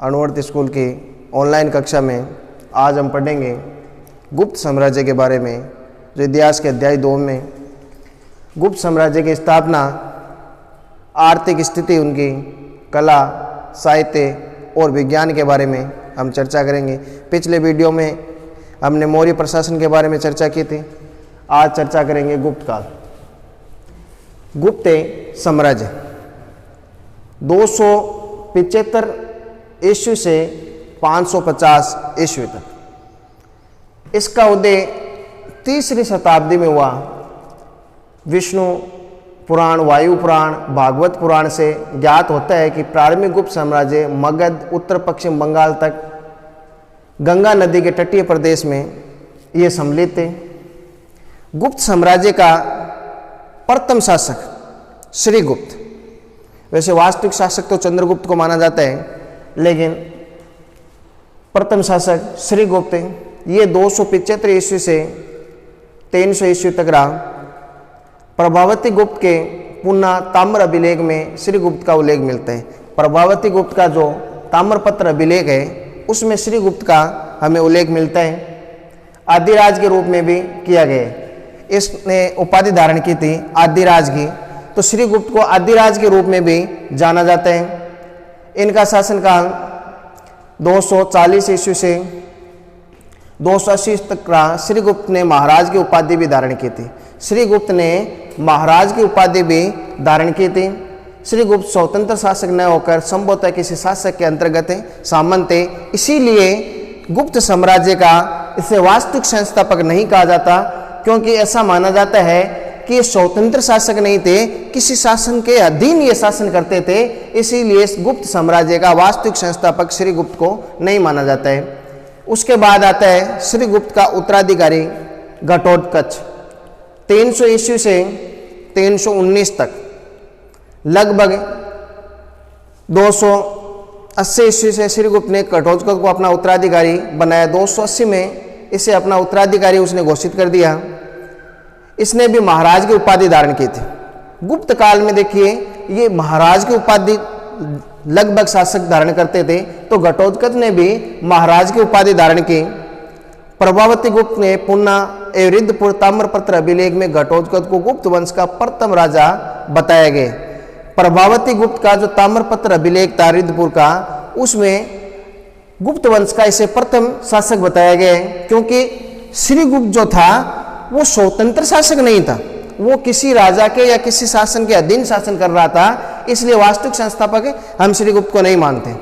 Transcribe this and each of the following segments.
अणुवर्ती school की online कक्षा में आज हम पढ़ेंगे गुप्त साम्राज्य के बारे में, जो इतिहास के अध्याय 2 में गुप्त साम्राज्य की स्थापना, आर्थिक स्थिति, उनकी कला, साहित्य और विज्ञान के बारे में हम चर्चा करेंगे। पिछले वीडियो में हमने मौर्य प्रशासन के बारे में चर्चा की थी। आज चर्चा करेंगे गुप्त काल। गुप्त साम्राज्य 275 ईस्वी से 550 ईस्वी तक। इसका उदय 3री शताब्दी में हुआ। विष्णु पुराण, वायु पुराण, भागवत पुराण से ज्ञात होता है कि प्रारंभिक गुप्त साम्राज्य मगध, उत्तर पश्चिम बंगाल तक गंगा नदी के तटीय प्रदेश में ये सम्मिलित थे। गुप्त साम्राज्य का प्रथम शासक श्रीगुप्त, वैसे वास्तविक शासक तो चंद्रगुप्त को माना जाता है, लेकिन प्रथम शासक श्रीगुप्त ये 275 ईस्वी से 300 ईस्वी तक रहा। प्रभावती गुप्त के पुनः ताम्र अभिलेख में श्रीगुप्त का उल्लेख मिलता है। प्रभावती गुप्त का जो ताम्रपत्र अभिलेख है उसमें श्रीगुप्त का हमें उल्लेख मिलता है। आदिराज के रूप में भी किया गया है। इसने उपाधि धारण की थी आदिराज की, तो श्रीगुप्त को आदिराज के रूप में भी जाना जाता है। इनका शासनकाल 240 ईस्वी से 280 तक रहा। श्रीगुप्त ने महाराज की उपाधि भी धारण की थी। श्रीगुप्त ने महाराज की उपाधि भी धारण की थी। श्रीगुप्त स्वतंत्र शासक न होकर संभवतः किसी शासक के अंतर्गत सामंत थे, इसीलिए गुप्त साम्राज्य का इसे वास्तविक संस्थापक नहीं कहा जाता, क्योंकि ऐसा माना जाता है कि ये स्वतंत्र शासक नहीं थे, किसी शासन के अधीन ये शासन करते थे, इसीलिए इस गुप्त साम्राज्य का वास्तविक संस्थापक श्रीगुप्त को नहीं माना जाता है। उसके बाद आता है श्रीगुप्त का उत्तराधिकारी घटोत्कच। 300 ईस्वी से 319 तक, लगभग 280 ईस्वी से श्रीगुप्त ने घटोत्कच को अपना उत्तराधिकारी बनाया। 280 में इसे अपना उत्तराधिकारी उसने घोषित कर दिया। इसने भी महाराज की उपाधि धारण की थी। गुप्त काल में देखिए ये महाराज की उपाधि लगभग शासक धारण करते थे, तो घटोत्कच ने भी महाराज की उपाधि धारण की। प्रभावती गुप्त ने पुनः एवरिदपुर ताम्रपत्र अभिलेख में घटोत्कच को गुप्त वंश का प्रथम राजा बताया गया। प्रभावती गुप्त का जो ताम्रपत्र अभिलेख था एवरिदपुर का, उसमें गुप्त वंश का इसे प्रथम शासक बताया गया है, क्योंकि श्रीगुप्त जो था वो स्वतंत्र शासक नहीं था, वो किसी राजा के या किसी शासन के अधीन शासन कर रहा था, इसलिए वास्तविक संस्थापक हम श्रीगुप्त को नहीं मानते।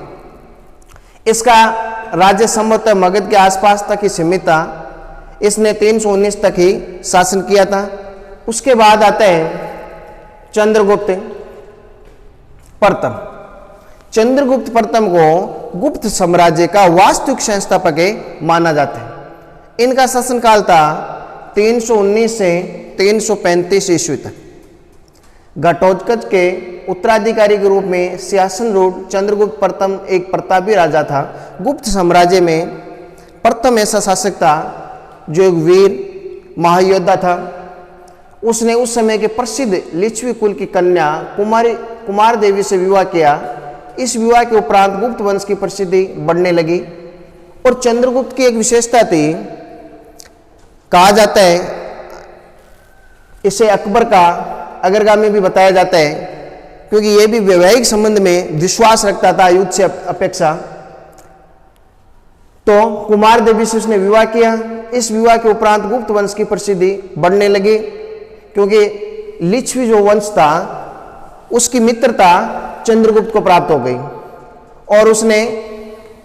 इसका राज्य संभवतः मगध के आसपास तक ही सीमित था। इसने 319 तक ही शासन किया था। उसके बाद आता है चंद्रगुप्त प्रथम। चंद्रगुप्त प्रथम को गुप्त साम्राज्य का वास्तविक संस्थापक माना जाता है। इनका शासनकाल था 319 से 335 ईस्वी तक। घटोत्कच के उत्तराधिकारी के रूप में सिंहासनरूढ़ चंद्रगुप्त प्रथम एक प्रतापी राजा था। गुप्त साम्राज्य में प्रथम ऐसा शासक था जो एक वीर महायोद्धा था। उसने उस समय के प्रसिद्ध लिच्छवी कुल की कन्या कुमार देवी से विवाह किया। इस विवाह के उपरांत गुप्त वंश की प्रसिद्धि बढ़ने लगी। और चंद्रगुप्त की एक विशेषता थी, कहा जाता है इसे अकबर का अग्रगामी भी बताया जाता है, क्योंकि यह भी वैवाहिक संबंध में विश्वास रखता था युद्ध से अपेक्षा। तो कुमार देवी से उसने विवाह किया। इस विवाह के उपरांत गुप्त वंश की प्रसिद्धि बढ़ने लगी, क्योंकि लिच्छवी जो वंश था उसकी मित्रता चंद्रगुप्त को प्राप्त हो गई और उसने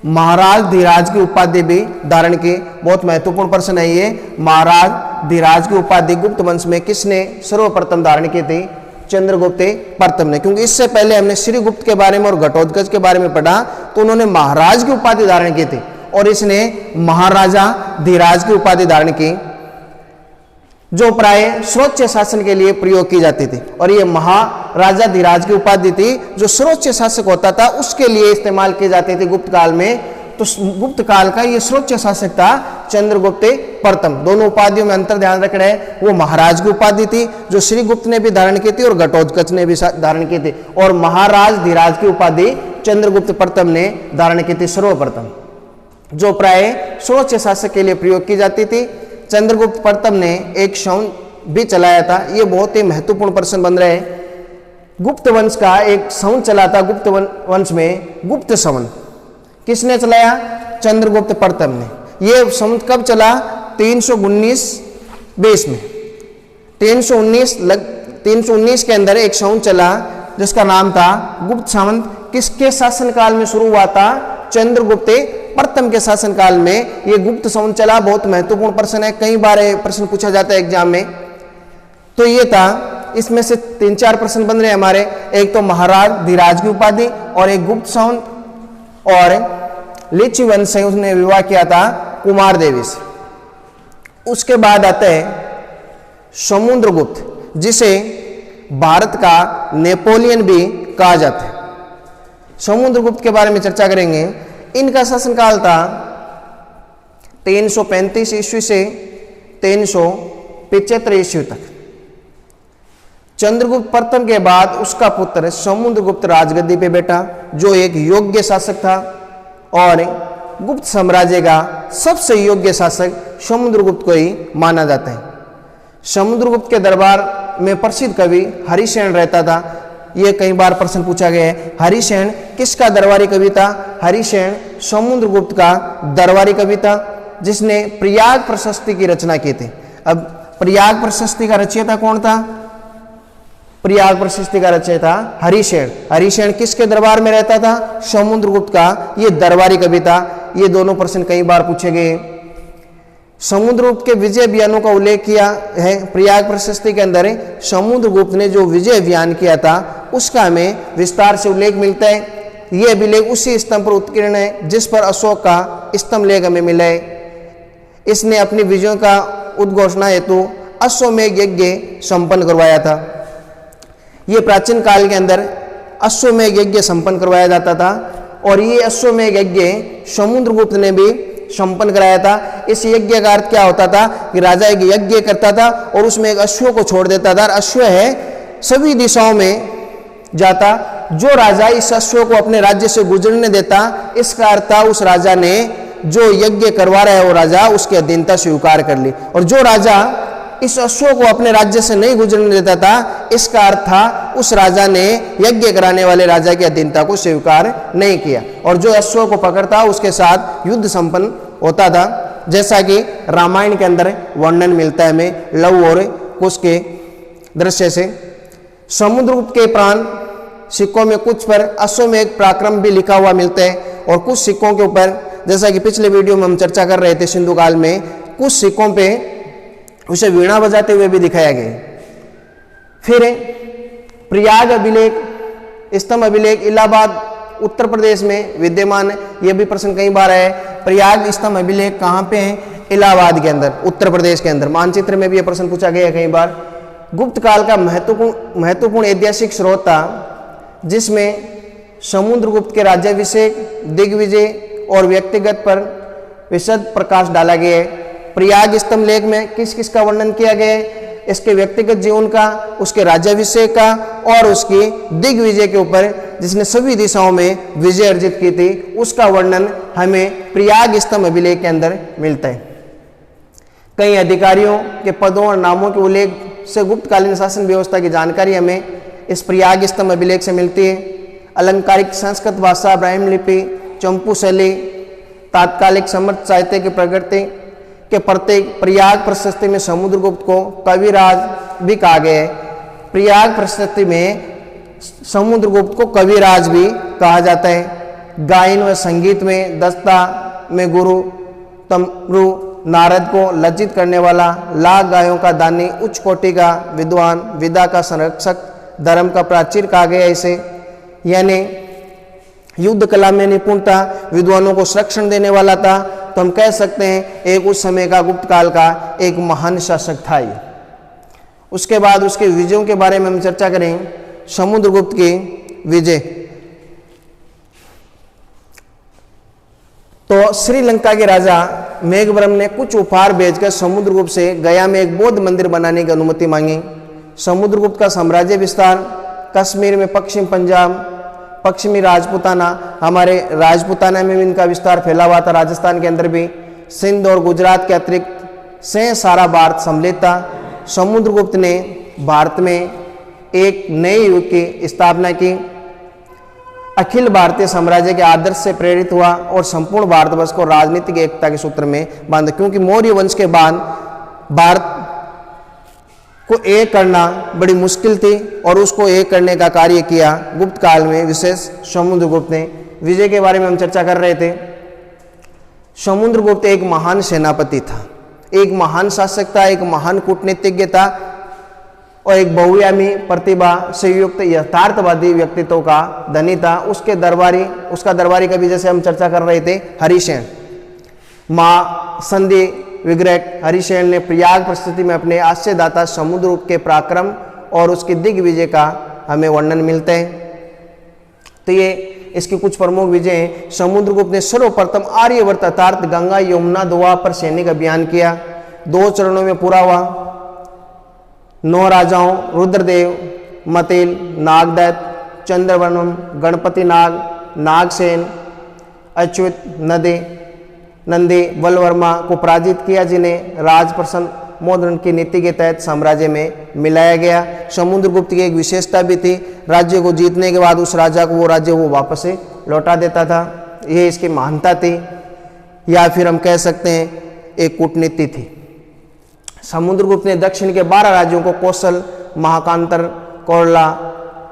महाराज धीराज की उपाधि भी धारण की। बहुत महत्वपूर्ण प्रश्न है ये, महाराज धीराज की उपाधि गुप्त वंश में किसने सर्वप्रथम धारण की थी? चंद्रगुप्त प्रथम ने, क्योंकि इससे पहले हमने श्रीगुप्त के बारे में और घटोत्कच के बारे में पढ़ा, तो उन्होंने महाराज की उपाधि धारण की थी और इसने महाराजा धीराज की उपाधि धारण की, जो प्राय सर्वोच्च शासन के लिए प्रयोग की जाती थी। और ये महाराजा धीराज की उपाधि थी जो सर्वोच्च शासक होता था उसके लिए इस्तेमाल की जाती थी गुप्त काल में। तो गुप्त काल का ये सर्वोच्च शासक था चंद्रगुप्त प्रथम। दोनों उपाधियों में अंतर ध्यान रखना है। वो महाराज की उपाधि थी जो श्रीगुप्त ने भी धारण की थी और घटोत्कच ने भी धारण की थी, और महाराज धीराज की उपाधि चंद्रगुप्त प्रथम ने धारण की थी सर्वप्रथम, जो प्राय सर्वोच्च शासक के लिए प्रयोग की जाती थी। चंद्रगुप्त प्रथम ने एक सवन भी चलाया था। ये बहुत ही महत्वपूर्ण प्रश्न बन रहे हैं। गुप्त वंश का एक सवन चला था। गुप्त वंश में गुप्त सवन किसने चलाया? चंद्रगुप्त प्रथम ने। ये सवन कब चला? 319 बीस में। 319 के अंदर एक सवन चला जिसका नाम था गुप्त सावंत। किसके शासनकाल में शुरू हुआ था? चंद्रगुप्त प्रथम के शासनकाल में ये गुप्त सवन चला। बहुत महत्वपूर्ण प्रश्न है, कई बार प्रश्न पूछा जाता है एग्जाम में। तो ये था, इसमें से 3-4 प्रश्न बन रहे हमारे। एक तो महाराज धीराज की उपाधि, और एक गुप्त सवन, और लिचि वंश से उसने विवाह किया था कुमार देवी से। उसके बाद आते हैं समुद्रगुप्त, जिसे भारत का नेपोलियन भी कहा जाता है। समुद्रगुप्त के बारे में चर्चा करेंगे। इनका शासनकाल था 335 ईस्वी से 375 ईस्वी तक। चंद्रगुप्त प्रथम के बाद उसका पुत्र समुद्रगुप्त राजगद्दी पे बैठा, जो एक योग्य शासक था, और गुप्त साम्राज्य का सबसे योग्य शासक समुद्रगुप्त को ही माना जाता है। समुद्रगुप्त के दरबार में प्रसिद्ध कवि हरिसेन रहता था। ये कई बार प्रश्न पूछा गया है। हरिसेन किसका दरबारी कवि था? हरिसेन समुद्रगुप्त का दरबारी कवि था, जिसने प्रयाग प्रशस्ति की रचना की थी। अब प्रयाग प्रशस्ति का रचयिता कौन था? प्रयाग प्रशस्ति का रचयिता हरिसेन। हरिसेन किसके दरबार में रहता था? समुद्रगुप्त का ये दरबारी कवि था। ये दोनों प्रश्न कई बार पूछे गए। समुद्रगुप्त के विजय अभियानों का उल्लेख किया है प्रयाग प्रशस्ति के अंदर। समुद्रगुप्त ने जो विजय अभियान किया था उसका हमें विस्तार से उल्लेख मिलता है। यह अभिलेख उसी स्तंभ पर उत्कीर्ण है जिस पर अशोक का स्तंभ लेख हमें मिला है। इसने अपनी विजयों का उद्घोषणा हेतु अश्वमेध यज्ञ संपन्न करवाया था। ये प्राचीन काल के अंदर अश्वमेध यज्ञ संपन्न करवाया जाता था, और ये अश्वमेध यज्ञ समुद्रगुप्त ने भी संपन्न कराया था। इस यज्ञ का अर्थ क्या होता था कि राजा एक यज्ञ करता था और उसमें एक अश्व को छोड़ देता था। अश्व है सभी दिशाओं में जाता। जो राजा इस अश्व को अपने राज्य से गुजरने देता, इसका अर्थ था उस राजा ने जो यज्ञ करवा रहा है वो राजा उसकी अधीनता स्वीकार कर ली। और जो राजा इस अश्व को अपने राज्य से नहीं गुजरने देता था, इसका अर्थ था उस राजा ने यज्ञ कराने वाले राजा की अधीनता को स्वीकार नहीं किया। और जो अश्व को पकड़ता उसके साथ युद्ध संपन्न होता था, जैसा कि रामायण के अंदर वर्णन मिलता है हमें लव और कुश के दृश्य से। समुद्रगुप्त के प्राण सिक्कों में कुछ पर अश्वमेध पराक्रम भी लिखा हुआ मिलता है, और कुछ सिक्कों के ऊपर, जैसा कि पिछले वीडियो में हम चर्चा कर रहे थे सिंधु काल में, कुछ सिक्कों पे उसे वीणा बजाते हुए भी दिखाया गया। फिर प्रयाग अभिलेख, स्तंभ अभिलेख इलाहाबाद उत्तर प्रदेश में विद्यमान है। यह भी प्रश्न कई बार है। प्रयाग स्तंभ अभिलेख कहाँ पे है? इलाहाबाद के अंदर, उत्तर प्रदेश के अंदर। मानचित्र में भी यह प्रश्न पूछा गया कई बार। गुप्त काल का महत्वपूर्ण ऐतिहासिक स्रोत था, जिसमें समुद्रगुप्त के राज्याभिषेक, दिग्विजय और व्यक्तिगत पर विशद प्रकाश डाला गया है। प्रयाग स्तंभ लेख में किस किस का वर्णन किया गया है? इसके व्यक्तिगत जीवन का, उसके राज्याभिषेक का, और उसकी दिग्विजय के ऊपर, जिसने सभी दिशाओं में विजय अर्जित की थी, उसका वर्णन हमें प्रयाग स्तंभ अभिलेख के अंदर मिलता है। कई अधिकारियों के पदों और नामों के उल्लेख से गुप्तकालीन शासन व्यवस्था की जानकारी हमें इस प्रयाग स्तंभ अभिलेख से मिलती है। अलंकारिक संस्कृत भाषा, ब्राह्मी लिपि, चंपू शैली, तात्कालिक समर्थ साहित्य की प्रगति के प्रत्येक प्रयाग प्रशस्ति में समुद्रगुप्त को कविराज भी कहा गया है। प्रयाग प्रशस्ति में समुद्रगुप्त को कविराज भी कहा जाता है। गायन व संगीत में दस्ता में गुरु, तमरु, नारद को लज्जित करने वाला, लाख गायों का दानी, उच्च कोटि का विद्वान, विद्या का संरक्षक, धर्म का प्राचीर कहा गया इसे। यानी युद्ध कला में निपुणता, विद्वानों को संरक्षण देने वाला था। तो हम कह सकते हैं एक उस समय का गुप्त काल का एक महान शासक था ये। उसके बाद उसके विजयों के बारे में हम चर्चा करें। समुद्रगुप्त की विजय, तो श्रीलंका के राजा मेघवर्म ने कुछ उपहार भेजकर समुद्रगुप्त से गया में एक बौद्ध मंदिर बनाने की अनुमति मांगी। समुद्रगुप्त का साम्राज्य विस्तार कश्मीर में पश्चिम पंजाब, पश्चिमी राजपूताना, हमारे राजपूताना में भी इनका विस्तार फैला हुआ था, राजस्थान के अंदर भी। सिंध और गुजरात के अतिरिक्त से सारा भारत सम्मिलित था। समुद्रगुप्त ने भारत में एक नए युग की स्थापना की, अखिल भारतीय साम्राज्य के आदर्श से प्रेरित हुआ और संपूर्ण भारतवर्ष को राजनीतिक एकता के सूत्र में बांधा, क्योंकि मौर्य वंश के बाद भारत को एक करना बड़ी मुश्किल थी और उसको एक करने का कार्य किया गुप्त काल में, विशेष समुद्रगुप्त ने। विजय के बारे में हम चर्चा कर रहे थे। समुद्रगुप्त एक महान सेनापति था, एक महान शासक था, एक महान कूटनीतिज्ञ था और एक बहुआयामी प्रतिभा से युक्त यथार्थवादी व्यक्तित्व का धनी था। उसका दरबारी का भी जैसे हम चर्चा कर रहे थे हरिसेन, महासंधि विग्रह हरिसेन ने प्रयाग परिस्थिति में अपने आश्चर्यदाता समुद्रगुप्त के पराक्रम और उसकी दिग्विजय का हमें वर्णन मिलते हैं। तो ये इसकी कुछ प्रमुख विजय हैं। समुद्रगुप्त ने सर्वप्रथम आर्यवर्त अर्थात गंगा यमुना दोआ पर सैनिक अभियान किया, 2 चरणों में पूरा हुआ। 9 राजाओं रुद्रदेव, मतेल, नागदैत्य, चंद्रवर्मन, गणपति नाग, नागसेन, अच्युत, नंदी, बलवर्मा को पराजित किया, जिन्हें राजप्रसन्न मौर्य की नीति के तहत साम्राज्य में मिलाया गया। समुद्रगुप्त की एक विशेषता भी थी, राज्य को जीतने के बाद उस राजा को वो राज्य वो वापस से लौटा देता था। ये इसकी महानता थी, या फिर हम कह सकते हैं एक कूटनीति थी। समुद्रगुप्त ने दक्षिण के 12 राज्यों को कौशल, महाकांतर, कोरला,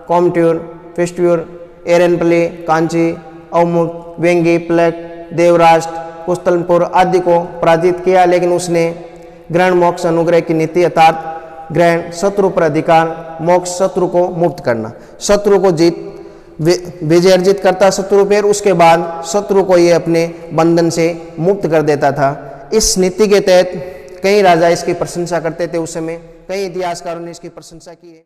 कोमट्यूर, फिस्ट्यूर, एरेनपल्ली, कांची, अवमुक्त, वेंगी, प्लेक, देवराष्ट्र, कुस्तलपुर आदि को पराजित किया, लेकिन उसने ग्रहण मोक्ष अनुग्रह की नीति अर्थात ग्रहण शत्रु पर अधिकार, मोक्ष शत्रु को मुक्त करना, शत्रु को विजय अर्जित करता शत्रु पर, उसके बाद शत्रु को ये अपने बंधन से मुक्त कर देता था। इस नीति के तहत कई राजा इसकी प्रशंसा करते थे उस समय, कई इतिहासकारों ने इसकी प्रशंसा की है।